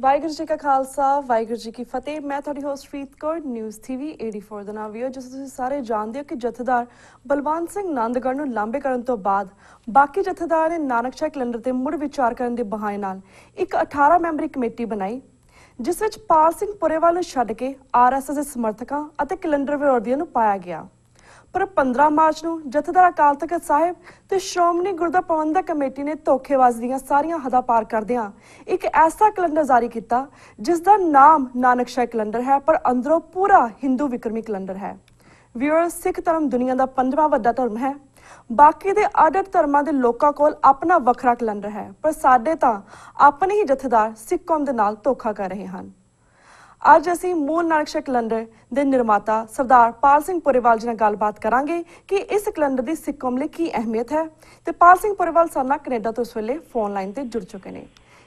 ਵਾਹਿਗੁਰੂ ਜੀ ਕਾ ਖਾਲਸਾ ਵਾਹਿਗੁਰੂ ਜੀ ਕੀ ਫਤਿਹ। मैं ਤੁਹਾਡੀ host Farid Kaur news TV 84 ਦੇ ਨਾਲ ਵੀਓ। ਜਿਸ ਤੁਸੀਂ ਸਾਰੇ ਜਾਣਦੇ ਹੋ ਕਿ ਜਥੇਦਾਰ ਬਲਵੰਤ ਸਿੰਘ ਨੰਦਗੜ੍ਹ ਨੂੰ ਲਾਂਬੇ ਕਰਨ ਤੋਂ ਬਾਅਦ ਬਾਕੀ ਜਥੇਦਾਰ ਨੇ ਨਾਨਕਸ਼ਾਹੀ ਕੈਲੰਡਰ ਤੇ ਮੁੜ ਵਿਚਾਰ ਕਰਨ ਦੇ ਬਹਾਨੇ ਨਾਲ ਇੱਕ 18 ਮੈਂਬਰੀ ਕਮੇਟੀ ਬਣਾਈ, ਜਿਸ ਵਿੱਚ ਪਾਲ ਸਿੰਘ ਪੁਰੇਵਾਲ ਨੂੰ ਛੱਡ ਕੇ RSS ਦੇ ਸਮਰਥਕਾਂ ਅਤੇ ਕੈਲੰਡਰ ਵਿਰੋਧੀਆਂ ਨੂੰ ਪਾਇਆ ਗਿਆ। पर 15 मार्च ਨੂੰ ਜਥੇਦਾਰ ਅਕਾਲ ਤਖਤ ਸਾਹਿਬ ਤੇ ਸ਼੍ਰੋਮਣੀ ਗੁਰਦੁਆਰਾ ਪ੍ਰਬੰਧਕ ਕਮੇਟੀ ਨੇ ਧੋਖੇਬਾਜ਼ੀ ਦੀਆਂ ਸਾਰੀਆਂ ਹੱਦਾਂ ਪਾਰ ਕਰਦਿਆਂ ਇੱਕ ਐਸਾ ਕੈਲੰਡਰ ਜਾਰੀ ਕੀਤਾ ਜਿਸ ਦਾ ਨਾਮ ਨਾਨਕਸ਼ਾਹੀ ਕੈਲੰਡਰ ਹੈ, ਪਰ ਅੰਦਰੋਂ ਪੂਰਾ ਹਿੰਦੂ ਵਿਕਰਮੀ ਕੈਲੰਡਰ ਹੈ। ਵੀਅਰ, ਸਿੱਖ ਧਰਮ ਦੁਨੀਆ ਦਾ 5ਵਾਂ ਵੱਡਾ ਧਰਮ ਹੈ। ਬਾਕੀ ਦੇ ਅੱਡ-ਅੱਡ ਧਰਮਾਂ ਦੇ ਲੋਕਾਂ ਕੋਲ ਆਪਣਾ ਵੱਖਰਾ ਕੈਲੰਡਰ ਹੈ, ਪਰ ਸਾਡੇ ਤਾਂ ਆਪਣੇ ਹੀ ਜਥੇਦਾਰ ਸਿੱਖ ਕੌਮ ਦੇ ਨਾਲ ਧੋਖਾ ਕਰ ਰਹੇ ਹਨ। ਅੱਜ ਅਸੀਂ ਮੂਲ ਨਾਨਕਸ਼ਾਹੀ ਕੈਲੰਡਰ ਦੇ ਨਿਰਮਾਤਾ ਸਰਦਾਰ ਪਾਲ ਸਿੰਘ ਪੁਰੇਵਾਲ ਜੀ ਨਾਲ ਗੱਲਬਾਤ ਕਰਾਂਗੇ ਕਿ ਇਸ ਕੈਲੰਡਰ ਦੀ ਸਿੱਖ ਕੌਮ ਲਈ ਕੀ ਅਹਿਮੀਅਤ ਹੈ। ਤੇ ਪਾਲ ਸਿੰਘ ਪੁਰੇਵਾਲ ਸਾਡੇ ਨਾਲ ਕੈਨੇਡਾ ਤੋਂ ਇਸ ਵੇਲੇ ਫੋਨ ਲਾਈਨ ਤੇ ਜੁੜ ਚੁੱਕੇ ਨੇ।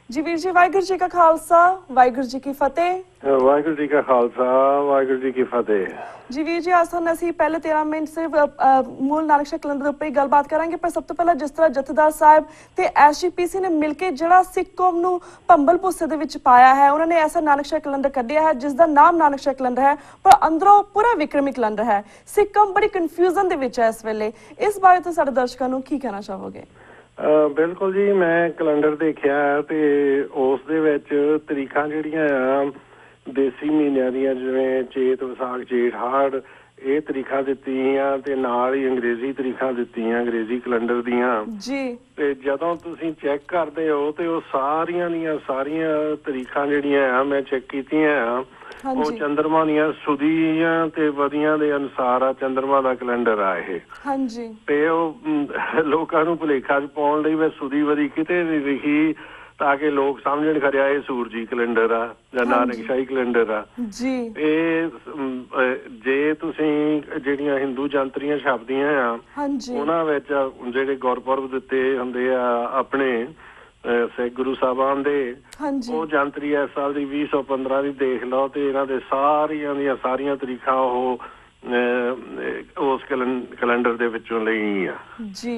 ਜੀ ਵੀਰ ਜੀ, ਵਾਹਿਗੁਰੂ ਜੀ ਕਾ ਖਾਲਸਾ ਵਾਹਿਗੁਰੂ ਜੀ ਕੀ ਫਤਿਹ। ਵਾਹਿਗੁਰੂ ਜੀ ਕਾ ਖਾਲਸਾ ਵਾਹਿਗੁਰੂ ਜੀ ਕੀ ਫਤਿਹ। जी वीर जी, आज ਅਸੀਂ ਪਹਿਲੇ 13 ਮਿੰਟ ਸਿਰਫ ਮੂਲ ਨਾਨਕਸ਼ਾਹੀ ਕੈਲੰਡਰ ਦੇ ਉੱਪਰ ਹੀ ਗੱਲਬਾਤ ਕਰਾਂਗੇ, ਪਰ ਸਭ ਤੋਂ ਪਹਿਲਾਂ ਜਿਸ ਤਰ੍ਹਾਂ ਜਥੇਦਾਰ ਸਾਹਿਬ ਤੇ SGPC ਨੇ ਮਿਲ ਕੇ ਜਿਹੜਾ ਸਿੱਖ ਕੌਮ ਨੂੰ ਭੰਬਲ ਭੁੱਸੇ ਦੇ ਵਿੱਚ ਪਾਇਆ ਹੈ, ਉਹਨਾਂ ਨੇ ਐਸਾ ਨਾਨਕਸ਼ਾਹੀ ਕੈਲੰਡਰ ਕੱਢਿਆ ਹੈ ਜਿਸ ਦਾ ਨਾਮ ਨਾਨਕਸ਼ਾਹੀ ਕੈਲੰਡਰ ਹੈ, ਪਰ ਅੰਦਰੋਂ ਪੂਰਾ ਵਿਕਰਮੀ ਕੈਲੰਡਰ ਹੈ। ਸਿੱਖ ਕੌਮ ਬੜੀ ਕਨਫਿਊਜ਼ਨ ਦੇ ਵਿੱਚ ਹੈ ਇਸ ਵੇਲੇ। ਇਸ ਬਾਰੇ ਤੋਂ ਸਾਡੇ ਦਰਸ਼ਕਾਂ ਨੂੰ ਕੀ ਕਹਿਣਾ ਚਾਹੋਗੇ? ਬਿਲਕੁਲ ਜੀ, ਮੈਂ ਕੈਲੰਡਰ ਦੇਖਿਆ ਤੇ ਉਸ ਦੇ ਵਿੱਚ ਤਰੀਕਾਂ ਜਿਹੜੀਆਂ ਆ ਦੇਸੀ ਮਹੀਨਿਆਂ ਦੀਆਂ, ਜਿਵੇਂ ਚੇਤ, ਵਿਸਾਖ, ਜੇਠ, ਹਾੜ, ਇਹ ਤਰੀਕਾਂ ਦਿੱਤੀਆਂ ਤੇ ਨਾਲ ਹੀ ਅੰਗਰੇਜ਼ੀ ਤਰੀਕਾਂ ਦਿੱਤੀਆਂ ਅੰਗਰੇਜ਼ੀ ਕੈਲੰਡਰ ਦੀਆਂ ਜੀ। ਤੇ ਜਦੋਂ ਤੁਸੀਂ ਚੈੱਕ ਕਰਦੇ ਹੋ ਤੇ ਉਹ ਸਾਰੀਆਂ ਦੀਆਂ ਸਾਰੀਆਂ ਤਰੀਕਾਂ ਜਿਹੜੀਆਂ ਆ ਮੈਂ ਚੈੱਕ ਕੀਤੀਆਂ ਆ, ਉਹ ਚੰਦਰਮਾ ਦੀਆਂ ਸੁਦੀਆਂ ਤੇ ਵਧੀਆਂ ਦੇ ਅਨੁਸਾਰ ਆ। ਚੰਦਰਮਾ ਦਾ ਕੈਲੰਡਰ ਆ ਇਹ। ਹਾਂਜੀ। ਤੇ ਉਹ ਲੋਕਾਂ ਨੂੰ ਭੁਲੇਖਾ ਚ ਪਾਉਣ ਲਈ ਮੈਂ ਸੁਦੀ ਵਧੀ ਕਿਤੇ ਨਹੀਂ ਲਿਖੀ ਤਾਂ ਕਿ ਲੋਕ ਸਮਝਣ ਖਰਿਆ ਇਹ ਸੂਰਜੀ ਕੈਲੰਡਰ ਆ ਜਾਂ ਨਾਨਕਸ਼ਾਹੀ ਕੈਲੰਡਰ ਆ ਜੀ। ਇਹ ਜੇ ਤੁਸੀਂ ਜਿਹੜੀਆਂ ਹਿੰਦੂ ਜੰਤਰੀਆਂ ਛਪਦੀਆਂ ਆ ਉਹਨਾਂ ਵਿੱਚ ਜਿਹੜੇ ਗੁਰਪੁਰਬ ਦਿੱਤੇ ਹੁੰਦੇ ਆ ਆਪਣੇ ਸਿੱਖ ਗੁਰੂ ਸਾਹਿਬਾਨ ਦੇ, ਉਹ ਜੰਤਰੀ ਇਸ ਸਾਲ ਦੀ 2015 ਦੀ ਦੇਖ ਲਓ ਤੇ ਇਹਨਾਂ ਦੇ ਸਾਰੀਆਂ ਦੀਆਂ ਸਾਰੀਆਂ ਤਰੀਕਾਂ ਉਹ ਉਸ ਕੈਲੰਡਰ ਦੇ ਵਿੱਚੋਂ ਲਈ ਆ ਜੀ।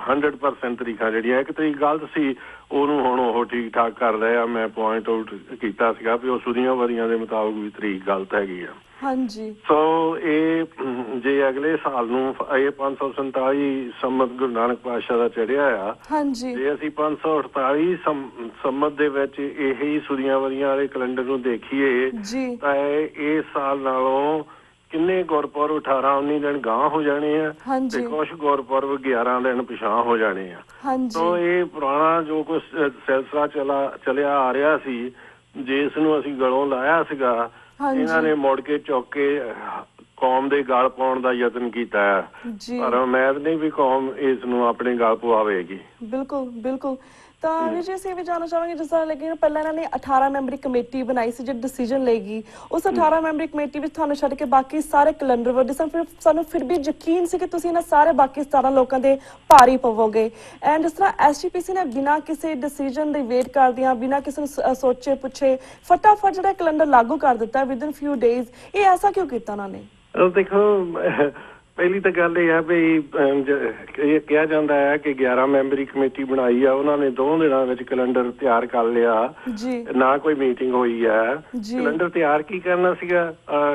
100% ਤਰੀਕਾਂ ਜਿਹੜੀਆਂ, ਇੱਕ ਤਰੀਕ ਗਲਤ ਸੀ ਉਹਨੂੰ ਹੁਣ ਉਹ ਠੀਕ ਠਾਕ ਕਰ ਰਹੇ ਆ। ਮੈਂ ਪੁਆਇੰਟ ਆਊਟ ਕੀਤਾ ਸੀਗਾ ਵੀ ਉਹ ਸੁਦੀਆਂ ਵਰੀਆਂ ਦੇ ਮੁਤਾਬਕ ਵੀ ਤਰੀਕ ਗਲਤ ਹੈਗੀ ਆ। ਹਾਂਜੀ। ਸੋ ਇਹ ਜੇ ਅਗਲੇ ਸਾਲ ਨੂੰ ਇਹ 547 ਸੰਮਤ ਗੁਰੂ ਨਾਨਕ ਪਾਤਸ਼ਾਹ ਦਾ ਚੜਿਆ ਆ, ਜੇ ਅਸੀਂ 548 ਸੰਮਤ ਦੇ ਵਿੱਚ ਇਹੀ ਸੁਦੀਆਂ ਵਰੀਆਂ ਵਾਲੇ ਕੈਲੰਡਰ ਨੂੰ ਦੇਖੀਏ ਤਾਂ ਇਸ ਸਾਲ ਨਾਲੋਂ ਕਿੰਨੇ ਗੁਰਪੁਰਬ 18-19 ਦਿਨ ਗਾਂਹ ਹੋ ਜਾਣੇ ਆ ਤੇ ਕੁਛ ਗੁਰਪੁਰਬ 11 ਦਿਨ ਪਿਛਾਂਹ ਹੋ ਜਾਣੇ ਆ। ਸੋ ਇਹ ਪੁਰਾਣਾ ਜੋ ਕੁਛ ਸਿਲਸਿਲਾ ਚਲਿਆ ਆ ਰਿਹਾ ਸੀ, ਜਿਸ ਨੂੰ ਅਸੀਂ ਗਲੋਂ ਲਾਇਆ ਸੀਗਾ, ਇਹਨਾਂ ਨੇ ਮੁੜ ਕੇ ਚੁੱਕ ਕੇ ਕੌਮ ਦੇ ਗਲ ਪਾਉਣ ਦਾ ਯਤਨ ਕੀਤਾ ਹੈ, ਪਰ ਉਮੀਦ ਨਹੀਂ ਵੀ ਕੌਮ ਇਸ ਨੂੰ ਆਪਣੇ ਗਲ ਪਵਾਵੇਗੀ। ਬਿਲਕੁਲ ਬਿਲਕੁਲ। ਤਾਂ ਵੀਰ ਜੀ, ਅਸੀਂ ਵੀ ਜਾਣਨਾ ਚਾਹਾਂਗੇ, ਜਿਸ ਤਰ੍ਹਾਂ ਲੇਕਿਨ ਪਹਿਲਾਂ ਇਹਨਾਂ ਨੇ 18 ਮੈਂਬਰੀ ਕਮੇਟੀ ਬਣਾਈ ਸੀ ਜੋ ਡਿਸੀਜਨ ਲਏਗੀ, ਉਸ 18 ਮੈਂਬਰੀ ਕਮੇਟੀ ਵਿੱਚ ਤੁਹਾਨੂੰ ਛੱਡ ਕੇ ਬਾਕੀ ਸਾਰੇ ਕੈਲੰਡਰ ਵੱਡੇ ਸਨ। ਫਿਰ ਸਾਨੂੰ ਫਿਰ ਵੀ ਯਕੀਨ ਸੀ ਕਿ ਤੁਸੀਂ ਇਹਨਾਂ ਸਾਰੇ ਬਾਕੀ 17 ਲੋਕਾਂ ਦੇ ਭਾਰੀ ਪਵੋਗੇ। ਐਂਡ ਜਿਸ ਤਰ੍ਹਾਂ SGPC ਨੇ ਬਿਨਾਂ ਕਿਸੇ ਡਿਸੀਜਨ ਦੇ ਵੇਟ ਕਰਦਿਆਂ, ਬਿਨਾਂ ਕਿਸੇ ਨੂੰ ਸੋਚੇ ਪੁੱਛੇ ਫਟਾਫਟ ਜਿਹੜਾ ਕੈਲੰਡਰ ਲਾਗੂ ਕਰ ਦਿੱਤਾ ਵਿਦਿਨ ਫਿਊ ਡੇਜ਼। ਇਹ ਐਸਾ ਕਿਉਂ ਕੀਤਾ ਉਹਨਾਂ ਨੇ? ਦੇਖੋ, ਪਹਿਲੀ ਤਾਂ ਗੱਲ ਇਹ ਆ ਵੀ ਇਹ ਕਿਹਾ ਜਾਂਦਾ ਹੈ ਕਿ 11 ਮੈਂਬਰੀ ਕਮੇਟੀ ਬਣਾਈ ਆ, ਉਹਨਾਂ ਨੇ 2 ਦਿਨਾਂ ਵਿੱਚ ਕੈਲੰਡਰ ਤਿਆਰ ਕਰ ਲਿਆ, ਨਾ ਕੋਈ ਮੀਟਿੰਗ ਹੋਈ ਹੈ। ਕੈਲੰਡਰ ਤਿਆਰ ਕੀ ਕਰਨਾ ਸੀਗਾ?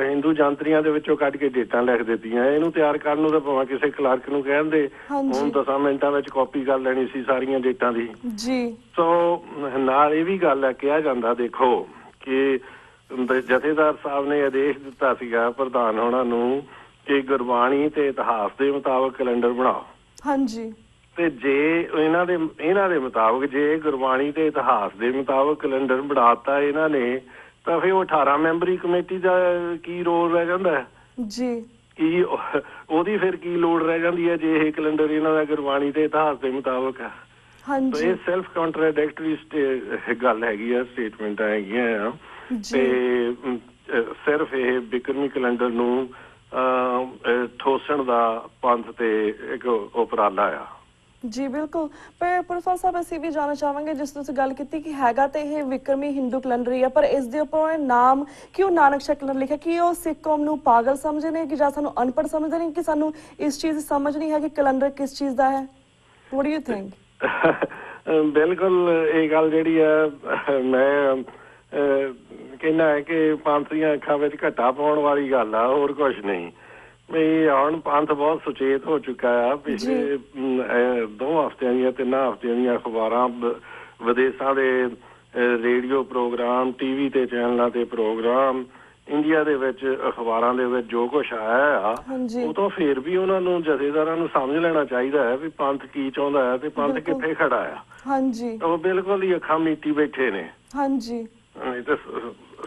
ਹਿੰਦੂ ਜੰਤਰੀਆਂ ਦੇ ਵਿੱਚੋਂ ਕੱਢ ਕੇ ਡੇਟਾਂ ਲਿਖ ਦਿੱਤੀਆਂ। ਇਹਨੂੰ ਤਿਆਰ ਕਰਨ ਨੂੰ ਤਾਂ ਭਾਵੇਂ ਕਿਸੇ ਕਲਰਕ ਨੂੰ ਕਹਿੰਦੇ, ਹੁਣ 10 ਮਿੰਟਾਂ ਵਿੱਚ ਕਾਪੀ ਕਰ ਲੈਣੀ ਸੀ ਸਾਰੀਆਂ ਡੇਟਾਂ ਦੀ। ਸੋ ਨਾਲ ਇਹ ਵੀ ਗੱਲ ਹੈ, ਕਿਹਾ ਜਾਂਦਾ ਦੇਖੋ ਕਿ ਜਥੇਦਾਰ ਸਾਹਿਬ ਨੇ ਆਦੇਸ਼ ਦਿੱਤਾ ਸੀਗਾ ਪ੍ਰਧਾਨ ਹੋਣਾ ਨੂੰ ਕਿ ਗੁਰਬਾਣੀ ਤੇ ਇਤਿਹਾਸ ਦੇ ਮੁਤਾਬਕ ਕੈਲੰਡਰ ਬਣਾਓ। ਹਾਂਜੀ। ਤੇ ਜੇ ਇਹਨਾਂ ਦੇ ਮੁਤਾਬਕ ਜੇ ਗੁਰਬਾਣੀ ਤੇ ਇਤਿਹਾਸ ਦੇ ਮੁਤਾਬਕ ਕੈਲੰਡਰ ਬਣਾਤਾ ਇਹਨਾਂ ਨੇ, ਤਾਂ ਫਿਰ ਉਹ 18 ਮੈਂਬਰੀ ਕਮੇਟੀ ਦਾ ਕੀ ਰੋਲ ਰਹਿ ਜਾਂਦਾ ਜੀ? ਕੀ ਉਹਦੀ ਫਿਰ ਕੀ ਲੋੜ ਰਹਿ ਜਾਂਦੀ ਹੈ ਜੇ ਇਹ ਕੈਲੰਡਰ ਇਹਨਾਂ ਦਾ ਗੁਰਬਾਣੀ ਤੇ ਇਤਿਹਾਸ ਦੇ ਮੁਤਾਬਕ ਹੈ? ਹਾਂਜੀ। ਇਹ ਸੈਲਫ ਕੰਟਰਾਡਿਕਟਰੀ ਗੱਲ ਹੈਗੀ ਆ, ਸਟੇਟਮੈਂਟਾਂ ਹੈਗੀਆਂ ਆ। ਤੇ ਸਿਰਫ ਇਹ ਬਿਕਰਮੀ ਕੈਲੰਡਰ ਨੂੰ ਠੋਸਣ ਦਾ ਪੰਥ ਤੇ ਇੱਕ ਉਪਰਾਲਾ ਆ। ਜੀ ਬਿਲਕੁਲ। ਪਰ ਪ੍ਰੋਫੈਸਰ ਸਾਹਿਬ, ਅਸੀਂ ਵੀ ਜਾਣਨਾ ਚਾਹਾਂਗੇ, ਜਿਸ ਤੁਸੀਂ ਗੱਲ ਕੀਤੀ ਕਿ ਹੈਗਾ ਤੇ ਇਹ ਵਿਕਰਮੀ ਹਿੰਦੂ ਕੈਲੰਡਰ ਹੀ ਆ, ਪਰ ਇਸ ਦੇ ਉੱਪਰ ਉਹਨੇ ਨਾਮ ਕਿਉਂ ਨਾਨਕਸ਼ਾਹੀ ਕੈਲੰਡਰ ਲਿਖਿਆ? ਕਿ ਉਹ ਸਿੱਖ ਕੌਮ ਨੂੰ ਪਾਗਲ ਸਮਝਦੇ ਨੇ ਕਿ ਜਾਂ ਸਾਨੂੰ ਅਨਪੜ੍ਹ ਸਮਝਦੇ ਨੇ ਕਿ ਸਾਨੂੰ ਇਸ ਚੀਜ਼ ਦੀ ਸਮਝ ਨਹੀਂ ਹੈ ਕਿ ਕੈਲੰਡਰ ਕਿਸ ਚੀਜ਼ ਦਾ ਹੈ? What do you think? ਬਿਲਕੁਲ, ਇਹ ਗੱਲ ਜਿਹੜੀ ਆ ਮੈਂ ਕਹਿੰਦਾ ਹੈ ਕਿ ਪੰਥ ਦੀਆਂ ਅੱਖਾਂ ਵਿੱਚ ਘੱਟਾ ਪਾਉਣ ਵਾਲੀ ਗੱਲ ਆ, ਹੋਰ ਕੁਛ ਨਹੀਂ। ਵੀ ਹੁਣ ਪੰਥ ਬਹੁਤ ਸੁਚੇਤ ਹੋ ਚੁੱਕਾ ਆ। ਪਿਛਲੇ 2 ਹਫ਼ਤਿਆਂ ਦੀਆਂ 3 ਹਫ਼ਤਿਆਂ ਦੀਆਂ ਅਖਬਾਰਾਂ, ਵਿਦੇਸ਼ਾਂ ਦੇ ਰੇਡੀਓ ਪ੍ਰੋਗਰਾਮ, TV ਤੇ ਚੈਨਲਾਂ ਤੇ ਪ੍ਰੋਗਰਾਮ, ਇੰਡੀਆ ਦੇ ਵਿੱਚ ਅਖਬਾਰਾਂ ਦੇ ਵਿੱਚ ਜੋ ਕੁਛ ਆਇਆ ਆ, ਉਹ ਤਾਂ ਫਿਰ ਵੀ ਉਹਨਾਂ ਨੂੰ, ਜਥੇਦਾਰਾਂ ਨੂੰ ਸਮਝ ਲੈਣਾ ਚਾਹੀਦਾ ਹੈ ਵੀ ਪੰਥ ਕੀ ਚਾਹੁੰਦਾ ਹੈ ਤੇ ਪੰਥ ਕਿੱਥੇ ਖੜਾ ਆ। ਉਹ ਬਿਲਕੁਲ ਹੀ ਅੱਖਾਂ ਮੀਟੀ ਬੈਠੇ ਨੇ। ਤੇ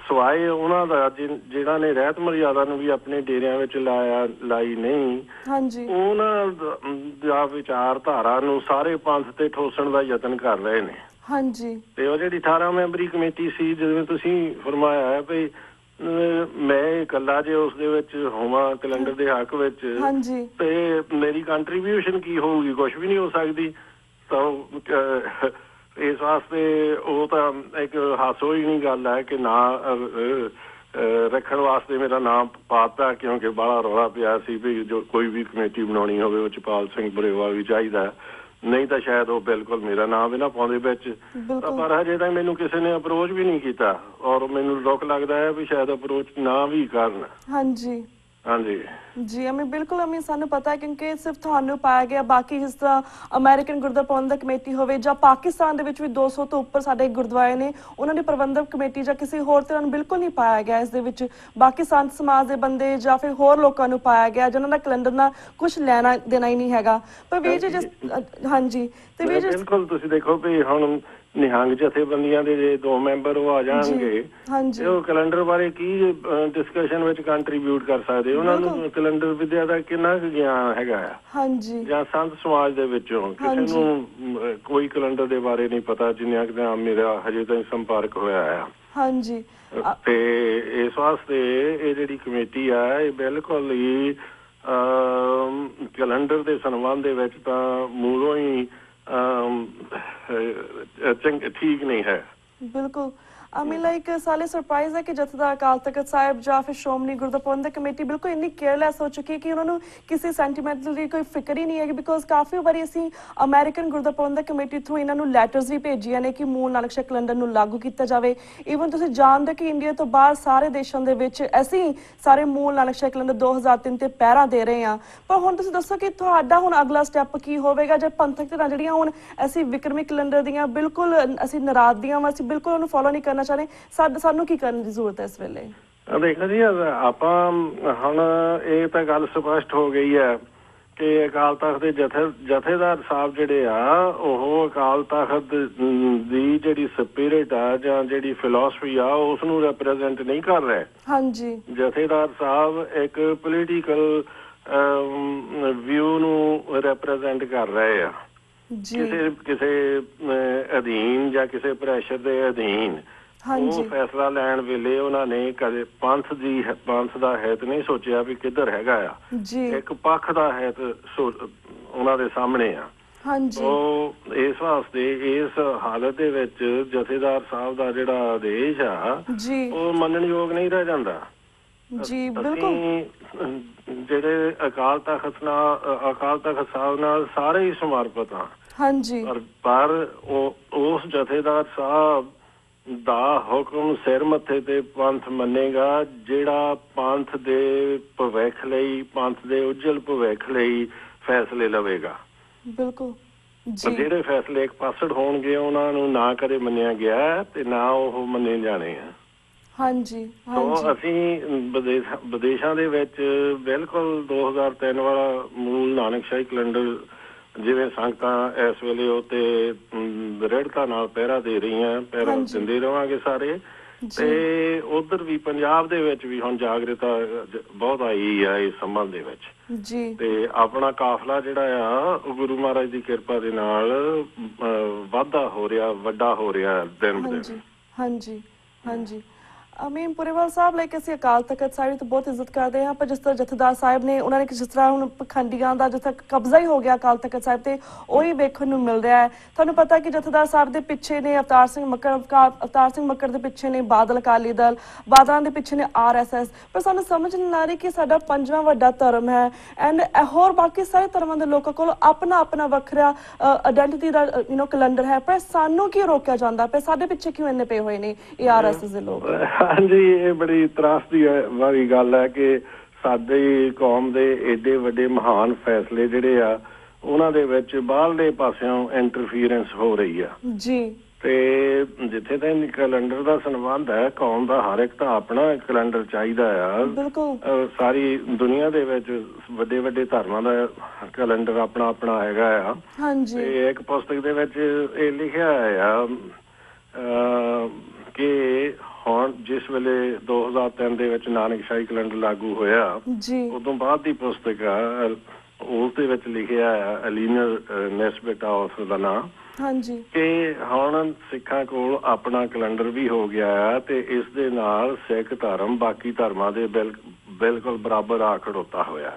ਸਵਾਏ ਉਹਨਾਂ ਦਾ ਜਿਹੜਾ ਨੇ ਰਹਿਤ ਮਰਿਆਦਾ ਨੂੰ ਵੀ ਆਪਣੇ ਡੇਰਿਆਂ ਵਿੱਚ ਲਾਈ ਨਹੀਂ, ਉਹਨਾਂ ਦਾ ਵਿਚਾਰਧਾਰਾ ਨੂੰ ਸਾਰੇ ਪੰਥ ਤੇ ਠੋਸਣ ਦਾ ਯਤਨ ਕਰ ਰਹੇ ਨੇ। ਤੇ ਉਹ ਜਿਹੜੀ 18 ਮੈਂਬਰੀ ਕਮੇਟੀ ਸੀ, ਜਿਵੇਂ ਤੁਸੀਂ ਫਰਮਾਇਆ ਹੈ ਵੀ ਮੈਂ ਇਕੱਲਾ ਜੇ ਉਸ ਦੇ ਵਿੱਚ ਹੋਵਾਂ ਕੈਲੰਡਰ ਦੇ ਹੱਕ ਵਿੱਚ, ਤੇ ਮੇਰੀ ਕੰਟਰੀਬਿਊਸ਼ਨ ਕੀ ਹੋਊਗੀ? ਕੁਛ ਵੀ ਨਹੀਂ ਹੋ ਸਕਦੀ। ਤਾਂ ਇਸ ਵਾਸਤੇ ਉਹ ਤਾਂ ਇੱਕ ਹਾਸੋਹੀਣੀ ਗੱਲ ਹੈ ਕਿ ਨਾ ਰੱਖਣ ਵਾਸਤੇ ਮੇਰਾ ਨਾਮ ਪਾਤਾ, ਕਿਉਂਕਿ ਬਾਹਲਾ ਰੌਲਾ ਪਿਆ ਸੀ ਵੀ ਜੋ ਕੋਈ ਵੀ ਕਮੇਟੀ ਬਣਾਉਣੀ ਹੋਵੇ ਉਹ 'ਚ ਪਾਲ ਸਿੰਘ ਬਰੇਵਾ ਵੀ ਚਾਹੀਦਾ, ਨਹੀਂ ਤਾਂ ਸ਼ਾਇਦ ਉਹ ਬਿਲਕੁਲ ਮੇਰਾ ਨਾਮ ਵੀ ਨਾ ਪਾਉਂਦੇ ਵਿੱਚ। ਪਰ ਹਜੇ ਤਾਂ ਮੈਨੂੰ ਕਿਸੇ ਨੇ ਅਪਰੋਚ ਵੀ ਨਹੀਂ ਕੀਤਾ, ਔਰ ਮੈਨੂੰ ਦੁੱਖ ਲੱਗਦਾ ਹੈ ਵੀ ਸ਼ਾਇਦ ਅਪਰੋਚ ਨਾ ਵੀ ਕਰਨ। ਜੀ ਅਮੀ ਬਿਲਕੁਲ ਅਮੀ, ਸਾਨੂੰ ਪਤਾ ਹੈ ਕਿਉਂਕਿ ਸਿਰਫ ਤੁਹਾਨੂੰ ਪਾਇਆ ਗਿਆ, ਬਾਕੀ ਜਿਸ ਤਰ੍ਹਾਂ ਅਮਰੀਕਨ ਗੁਰਦੁਆਰਾ ਪ੍ਰਬੰਧਕ ਕਮੇਟੀ ਹੋਵੇ ਜਾਂ ਪਾਕਿਸਤਾਨ ਦੇ ਵਿੱਚ ਵੀ 200 ਤੋਂ ਉੱਪਰ ਸਾਡੇ ਗੁਰਦੁਆਰੇ ਨੇ, ਉਹਨਾਂ ਦੀ ਪ੍ਰਬੰਧਕ ਕਮੇਟੀ ਜਾਂ ਕਿਸੇ ਹੋਰ ਤਰ੍ਹਾਂ ਨੂੰ ਬਿਲਕੁਲ ਨਹੀਂ ਪਾਇਆ ਗਿਆ ਇਸ ਦੇ ਵਿੱਚ। ਬਾਕੀ ਸੰਤ ਸਮਾਜ ਦੇ ਬੰਦੇ ਜਾਂ ਫਿਰ ਹੋਰ ਲੋਕਾਂ ਨੂੰ ਪਾਇਆ ਗਿਆ ਜਿਹਨਾਂ ਦਾ ਕੈਲੰਡਰ ਨਾਲ ਕੁਛ ਲੈਣਾ ਦੇਣਾ ਹੀ ਨਹੀਂ ਹੈਗਾ। ਪਰ ਵੀਰ ਜੀ ਤੇ ਵੀਰ ਜੀ ਬਿਲਕੁਲ ਤੁਸੀਂ ਦੇਖੋ ਵੀ ਹੁਣ ਨਿਹੰਗ ਜਥੇਬੰਦੀਆਂ ਦੇ ਜੇ 2 ਮੈਂਬਰ ਉਹ ਆ ਜਾਣਗੇ ਤੇ ਉਹ ਕੈਲੰਡਰ ਬਾਰੇ ਕੀ ਡਿਸਕਸ਼ਨ ਵਿੱਚ ਕੰਟਰੀਬਿਊਟ ਕਰ ਸਕਦੇ? ਉਹਨਾਂ ਨੂੰ ਕੈਲੰਡਰ ਵਿਦਿਆ ਦਾ ਕਿੰਨਾ ਕੁ ਗਿਆਨ ਹੈਗਾ ਆ? ਜਾਂ ਸੰਤ ਸਮਾਜ ਦੇ ਵਿੱਚੋਂ ਕਿਸੇ ਨੂੰ ਕੋਈ ਕੈਲੰਡਰ ਦੇ ਬਾਰੇ ਨਹੀਂ ਪਤਾ, ਜਿੰਨਾ ਕਿ ਮੇਰਾ ਹਜੇ ਤਾਈਂ ਸੰਪਰਕ ਹੋਇਆ ਆ। ਤੇ ਇਸ ਵਾਸਤੇ ਇਹ ਜਿਹੜੀ ਕਮੇਟੀ ਆ, ਇਹ ਬਿਲਕੁਲ ਹੀ ਕੈਲੰਡਰ ਦੇ ਸੰਬੰਧ ਦੇ ਵਿੱਚ ਤਾਂ ਮੂਲੋਂ ਹੀ ਠੀਕ ਨਹੀਂ ਹੈ। ਬਿਲਕੁਲ ਅਮੀ, ਲਾਈਕ ਸਾਲੇ ਸਰਪ੍ਰਾਈਜ਼ ਹੈ ਕਿ ਜਥੇਦਾਰ ਅਕਾਲ ਤਖਤ ਸਾਹਿਬ ਜਾਂ ਫਿਰ ਸ਼੍ਰੋਮਣੀ ਗੁਰਦੁਆਰਾ ਪ੍ਰਬੰਧਕ ਕਮੇਟੀ ਬਿਲਕੁਲ ਇੰਨੀ ਕੇਅਰਲੈਸ ਹੋ ਚੁੱਕੀ ਹੈ ਕਿ ਉਹਨਾਂ ਨੂੰ ਕਿਸੇ ਸੈਂਟੀਮੈਂਟਲ ਦੀ ਕੋਈ ਫਿਕਰ ਹੀ ਨਹੀਂ ਹੈਗੀ। ਬਿਕੋਜ਼ ਕਾਫੀ ਵਾਰੀ ਅਸੀਂ ਅਮਰੀਕਨ ਗੁਰਦੁਆਰਾ ਪ੍ਰਬੰਧਕ ਕਮੇਟੀ ਥਰੂ ਇਹਨਾਂ ਨੂੰ ਲੈਟਰਸ ਵੀ ਭੇਜੀਆਂ ਨੇ ਕਿ ਮੂਲ ਨਾਨਕਸ਼ਾਹੀ ਕੈਲੰਡਰ ਨੂੰ ਲਾਗੂ ਕੀਤਾ ਜਾਵੇ। ਈਵਨ ਤੁਸੀਂ ਜਾਣਦੇ ਕਿ ਇੰਡੀਆ ਤੋਂ ਬਾਹਰ ਸਾਰੇ ਦੇਸ਼ਾਂ ਦੇ ਵਿੱਚ ਅਸੀਂ ਸਾਰੇ ਮੂਲ ਨਾਨਕਸ਼ਾਹੀ ਕੈਲੰਡਰ 2003 ਤੇ ਪਹਿਰਾ ਦੇ ਰਹੇ ਹਾਂ। ਪਰ ਹੁਣ ਤੁਸੀਂ ਦੱਸੋ ਕਿ ਤੁਹਾਡਾ ਹੁਣ ਅਗਲਾ ਸਟੈਪ ਕੀ ਹੋਵੇਗਾ ਜੇ ਪੰਥਕ ਧਿਰਾਂ ਜਿਹੜੀਆਂ ਹੁਣ ਅਸੀਂ ਵਿਕਰਮੀ ਕੈਲੰਡਰ ਦੀਆਂ ਬਿਲਕੁਲ ਅਸੀਂ ਨਾਰਾਜ਼ ਦੀਆਂ ਵਾ, ਅਸੀਂ ਬਿਲਕੁਲ ਉਹਨੂੰ ਫੋਲੋ ਨਹੀਂ ਕਰਨਾ ਚਾਹੁੰਦੇ, ਸਾਨੂੰ ਕੀ ਕਰਨ ਦੀ ਜ਼ਰੂਰਤ ਹੈ ਇਸ ਵੇਲੇ? ਦੇਖੋ ਜੀ, ਆਪਾਂ ਹੁਣ ਇਹ ਤਾਂ ਗੱਲ ਸਪਸ਼ਟ ਹੋ ਗਈ ਹੈ ਕਿ ਅਕਾਲ ਤਖਤ ਦੇ ਜਥੇਦਾਰ ਸਾਹਿਬ ਜਿਹੜੇ ਆ, ਉਹ ਅਕਾਲ ਤਖਤ ਦੀ ਜਿਹੜੀ ਸਪਿਰਿਟ ਆ ਜਾਂ ਜਿਹੜੀ ਫਿਲਾਸਫੀ ਆ ਉਸ ਨੂੰ ਰੈਪ੍ਰੈਜ਼ੈਂਟ ਨਹੀਂ ਕਰ ਰਹੇ। ਜਥੇਦਾਰ ਸਾਹਿਬ ਇੱਕ ਪੋਲੀਟੀਕਲ ਵਿਊ ਨੂੰ ਰੈਪ੍ਰੈਜ਼ੈਂਟ ਕਰ ਰਹੇ ਆ, ਕਿਸੇ ਅਧੀਨ ਜਾਂ ਕਿਸੇ ਪ੍ਰੈਸ਼ਰ ਦੇ ਅਧੀਨ। ਉਹ ਫੈਸਲਾ ਲੈਣ ਵੇਲੇ ਉਹਨਾਂ ਨੇ ਕਦੇ ਪੰਥ ਦਾ ਹਿੱਤ ਨਹੀਂ ਸੋਚਿਆ ਵੀ ਕਿੱਧਰ ਹੈਗਾ ਆ, ਇੱਕ ਪੱਖ ਦਾ ਹਿੱਤ ਉਹਨਾਂ ਦੇ ਸਾਹਮਣੇ ਆ। ਉਹ ਇਸ ਵਾਸਤੇ ਇਸ ਹਾਲਤ ਦੇ ਵਿੱਚ ਜਥੇਦਾਰ ਸਾਹਿਬ ਦਾ ਜਿਹੜਾ ਆਦੇਸ਼ ਆ ਉਹ ਮੰਨਣਯੋਗ ਨਹੀਂ ਰਹਿ ਜਾਂਦਾ। ਅਸੀਂ ਜਿਹੜੇ ਅਕਾਲ ਤਖਤ ਸਾਹਿਬ ਨਾਲ ਸਾਰੇ ਹੀ ਸਮਰਪਿਤ ਹਾਂ, ਪਰ ਉਸ ਜਥੇਦਾਰ ਸਾਹਿਬ ਦਾ ਹੁਕਮ ਸਿਰ ਮੱਥੇ ਤੇ ਪੰਥ ਮੰਨੇਗਾ ਜਿਹੜਾ ਪੰਥ ਦੇ ਭਵਿੱਖ ਲਈ, ਪੰਥ ਦੇ ਉੱਜਲ ਭਵਿੱਖ ਲਈ ਫੈਸਲੇ ਲਵੇਗਾ। ਜਿਹੜੇ ਫੈਸਲੇ ਇੱਕ ਪਾਸੜ ਹੋਣਗੇ ਉਹਨਾਂ ਨੂੰ ਨਾ ਕਦੇ ਮੰਨਿਆ ਗਿਆ ਤੇ ਨਾ ਉਹ ਮੰਨੇ ਜਾਣੇ ਆ। ਅਸੀਂ ਵਿਦੇਸ਼ਾਂ ਦੇ ਵਿੱਚ ਬਿਲਕੁਲ 2003 ਵਾਲਾ ਮੂਲ ਨਾਨਕਸ਼ਾਹੀ ਕੈਲੰਡਰ ਜਿਵੇਂ ਸੰਗਤਾਂ ਇਸ ਵੇਲੇ ਉਹ ਤੇ ਦ੍ਰਿੜਤਾ ਨਾਲ ਪਹਿਰਾ ਦੇ ਰਹੀਆਂ, ਪਹਿਰਾ ਦਿੰਦੇ ਰਹਾਂਗੇ ਸਾਰੇ। ਤੇ ਉਧਰ ਵੀ ਪੰਜਾਬ ਦੇ ਵਿੱਚ ਵੀ ਹੁਣ ਜਾਗਰੂਕਤਾ ਬਹੁਤ ਆਈ ਆ ਇਸ ਸੰਬੰਧ ਦੇ ਵਿੱਚ। ਤੇ ਆਪਣਾ ਕਾਫਲਾ ਜਿਹੜਾ ਆ ਉਹ ਗੁਰੂ ਮਹਾਰਾਜ ਦੀ ਕਿਰਪਾ ਦੇ ਨਾਲ ਵਾਧਾ ਹੋ ਰਿਹਾ, ਵੱਡਾ ਹੋ ਰਿਹਾ ਦਿਨ ਬ ਦਿਨ। ਅਮੀਨ ਪੁਰੇਵਾਲ ਸਾਹਿਬ ਲਾਈਕ ਅਸੀਂ ਅਕਾਲ ਤਖਤ ਸਾਹਿਬ ਦੀ ਤਾਂ ਬਹੁਤ ਇੱਜ਼ਤ ਕਰਦੇ ਹਾਂ, ਪਰ ਜਿਸ ਤਰ੍ਹਾਂ ਜਥੇਦਾਰ ਸਾਹਿਬ ਨੇ ਉਹਨਾਂ ਨੇ ਜਿਸ ਤਰ੍ਹਾਂ ਹੁਣ ਪਖੰਡੀਆਂ ਦਾ ਜਿਸ ਤਰ੍ਹਾਂ ਕਬਜ਼ਾ ਹੀ ਹੋ ਗਿਆ ਅਕਾਲ ਤਖਤ ਸਾਹਿਬ ਤੇ ਉਹੀ ਵੇਖਣ ਨੂੰ ਮਿਲ ਰਿਹਾ ਹੈ। ਤੁਹਾਨੂੰ ਪਤਾ ਕਿ ਜਥੇਦਾਰ ਸਾਹਿਬ ਦੇ ਪਿੱਛੇ ਨੇ ਅਵਤਾਰ ਸਿੰਘ ਮੱਕੜ ਦੇ ਪਿੱਛੇ ਨੇ ਬਾਦਲ ਅਕਾਲੀ ਦਲ, ਬਾਦਲਾਂ ਦੇ ਪਿੱਛੇ ਨੇ RSS, ਪਰ ਸਾਨੂੰ ਸਮਝ ਨਹੀਂ ਆ ਰਹੀ ਕਿ ਸਾਡਾ ਪੰਜਵਾਂ ਵੱਡਾ ਧਰਮ ਹੈ ਐਂਡ ਹੋਰ ਬਾਕੀ ਸਾਰੇ ਧਰਮਾਂ ਦੇ ਲੋਕਾਂ ਕੋਲ ਆਪਣਾ ਆਪਣਾ ਵੱਖਰਾ ਆਇਡੈਂਟੀਟੀ ਦਾ ਕੈਲੰਡਰ ਹੈ, ਪਰ ਸਾਨੂੰ ਕੀ ਰੋਕਿਆ ਜਾਂਦਾ ਪਿਆ? ਸਾਡੇ ਪਿੱਛੇ ਕਿਉਂ ਇੰਨੇ ਪਏ ਹੋਏ ਨੇ ਇਹ RSS ਦੇ ਲੋਕ? ਹਾਂਜੀ, ਇਹ ਬੜੀ ਤਰਾਸਦੀ ਵਾਲੀ ਗੱਲ ਹੈ ਕਿ ਸਾਡੀ ਕੌਮ ਦੇ ਏਡੇ ਵੱਡੇ ਮਹਾਨ ਫੈਸਲੇ ਜਿਹੜੇ ਆ ਉਹਨਾਂ ਦੇ ਵਿੱਚ ਬਾਹਰਲੇ ਪਾਸਿਓਂ ਇੰਟਰਫੀਰੈਂਸ ਹੋ ਰਹੀ ਆ ਜੀ। ਤੇ ਜਿੱਥੇ ਤਾਈਂ ਕੈਲੰਡਰ ਦਾ ਸੰਬੰਧ ਹੈ, ਕੌਮ ਦਾ ਹਰ ਇੱਕ ਤਾਂ ਆਪਣਾ ਕੈਲੰਡਰ ਚਾਹੀਦਾ ਆ। ਬਿਲਕੁਲ ਸਾਰੀ ਦੁਨੀਆ ਦੇ ਵਿੱਚ ਵੱਡੇ ਵੱਡੇ ਧਰਮਾਂ ਦਾ ਕੈਲੰਡਰ ਆਪਣਾ ਆਪਣਾ ਹੈਗਾ ਆ। ਹਾਂਜੀ, ਤੇ ਇੱਕ ਪੁਸਤਕ ਦੇ ਵਿੱਚ ਇਹ ਲਿਖਿਆ ਆ ਕਿ ਹੁਣ ਜਿਸ ਵੇਲੇ 2003 ਦੇ ਵਿੱਚ ਨਾਨਕਸ਼ਾਹੀ ਕੈਲੰਡਰ ਲਾਗੂ ਹੋਇਆ ਜੀ, ਉਦੋਂ ਬਾਅਦ ਦੀ ਪੁਸਤਕ ਆ, ਉਸ ਦੇ ਵਿੱਚ ਲਿਖਿਆ ਆ ਅਲੀਨਰ ਨੈਸਬਿਟ ਉਸ ਦਾ ਨਾਂ, ਹਾਂਜੀ, ਕਿ ਹੁਣ ਸਿੱਖਾਂ ਕੋਲ ਆਪਣਾ ਕੈਲੰਡਰ ਵੀ ਹੋ ਗਿਆ ਆ ਤੇ ਇਸ ਦੇ ਨਾਲ ਸਿੱਖ ਧਰਮ ਬਾਕੀ ਧਰਮਾਂ ਦੇ ਬਿਲਕੁਲ ਬਰਾਬਰ ਆ ਖੜੋਤਾ ਹੋਇਆ।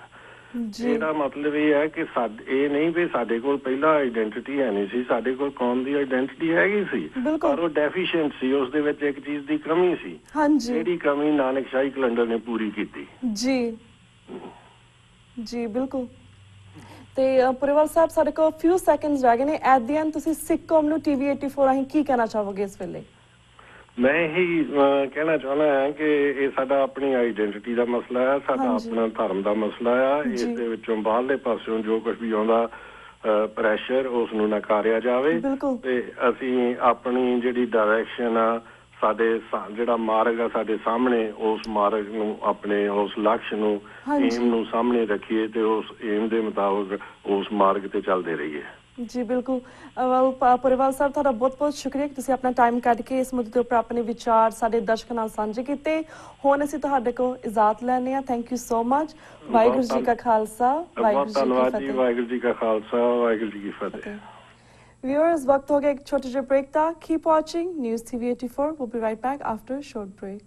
ਇਹਦਾ ਮਤਲਬ ਇਹ ਹੈ ਕਿ ਇਹ ਨਹੀਂ ਵੀ ਸਾਡੇ ਕੋਲ ਪਹਿਲਾਂ ਆਈਡੈਂਟੀਟੀ ਹੈ ਨਹੀਂ ਸੀ, ਸਾਡੇ ਕੋਲ ਕੌਮ ਦੀ ਆਈਡੈਂਟੀਟੀ ਹੈਗੀ ਸੀ, ਪਰ ਉਹ ਡੈਫੀਸ਼ੀਐਂਟ ਸੀ, ਉਸ ਦੇ ਵਿੱਚ ਇੱਕ ਚੀਜ਼ ਦੀ ਕਮੀ ਸੀ, ਜਿਹੜੀ ਕਮੀ ਨਾਨਕਸ਼ਾਹੀ ਕੈਲੰਡਰ ਨੇ ਪੂਰੀ ਕੀਤੀ। ਜੀ ਜੀ ਬਿਲਕੁਲ। ਤੇ ਪੁਰੇਵਾਲ ਸਾਹਿਬ ਸਾਡੇ ਕੋਲ ਫਿਊ ਸੈਕਿੰਡਸ ਰਹਿ ਗਏ ਨੇ, ਐਟ ਦੀ ਐਂਡ ਤੁਸੀਂ ਸਿੱਖ ਕੌਮ ਨੂੰ TV 84 ਰਾਹੀਂ ਕੀ ਕਹਿਣਾ ਚਾਹੋਗੇ ਇਸ ਵੇਲੇ? ਮੈਂ ਇਹੀ ਕਹਿਣਾ ਚਾਹੁੰਦਾ ਹਾਂ ਕਿ ਇਹ ਸਾਡਾ ਆਪਣੀ ਆਈਡੈਂਟਿਟੀ ਦਾ ਮਸਲਾ ਹੈ, ਸਾਡਾ ਆਪਣਾ ਧਰਮ ਦਾ ਮਸਲਾ ਆ। ਇਸ ਦੇ ਵਿੱਚੋਂ ਬਾਹਰਲੇ ਪਾਸਿਓਂ ਜੋ ਕੁਝ ਵੀ ਆਉਂਦਾ ਪ੍ਰੈਸ਼ਰ, ਉਸ ਨੂੰ ਨਕਾਰਿਆ ਜਾਵੇ ਤੇ ਅਸੀਂ ਆਪਣੀ ਜਿਹੜੀ ਡਾਇਰੈਕਸ਼ਨ ਆ, ਸਾਡੇ ਜਿਹੜਾ ਮਾਰਗ ਆ ਸਾਡੇ ਸਾਹਮਣੇ, ਉਸ ਮਾਰਗ ਨੂੰ, ਆਪਣੇ ਉਸ ਲਕਸ਼ ਨੂੰ, ਏਮ ਨੂੰ ਸਾਹਮਣੇ ਰੱਖੀਏ ਤੇ ਉਸ ਏਮ ਦੇ ਮੁਤਾਬਕ ਉਸ ਮਾਰਗ ਤੇ ਚੱਲਦੇ ਰਹੀਏ। ਜੀ ਬਿਲਕੁਲ। ਪੁਰੇਵਾਲ ਸਾਹਿਬ ਤੁਹਾਡਾ ਬਹੁਤ ਬਹੁਤ ਸ਼ੁਕਰੀਆ ਕਿ ਤੁਸੀਂ ਆਪਣਾ ਟਾਈਮ ਕੱਢ ਕੇ ਇਸ ਮੁੱਦੇ ਦੇ ਉੱਪਰ ਆਪਣੇ ਵਿਚਾਰ ਸਾਡੇ ਦਰਸ਼ਕਾਂ ਨਾਲ ਸਾਂਝੇ ਕੀਤੇ। ਹੁਣ ਅਸੀਂ ਤੁਹਾਡੇ ਕੋਲ ਇਜਾਜ਼ਤ ਲੈਂਦੇ ਹਾਂ। Thank you so much. Waheguru ji ਕਾ ਖਾਲਸਾ, ਵਾਹਿਗੁਰੂ ਜੀ ਕੀ ਫਤਿਹ। ਵਾਹਿਗੁਰੂ ਜੀ ਕਾ ਖਾਲਸਾ, ਵਾਹਿਗੁਰੂ ਜੀ ਕੀ ਫਤਿਹ। Viewers, वक्त हो गया एक छोटे से ब्रेक था। Keep watching News TV 84. We'll be right back after a short break.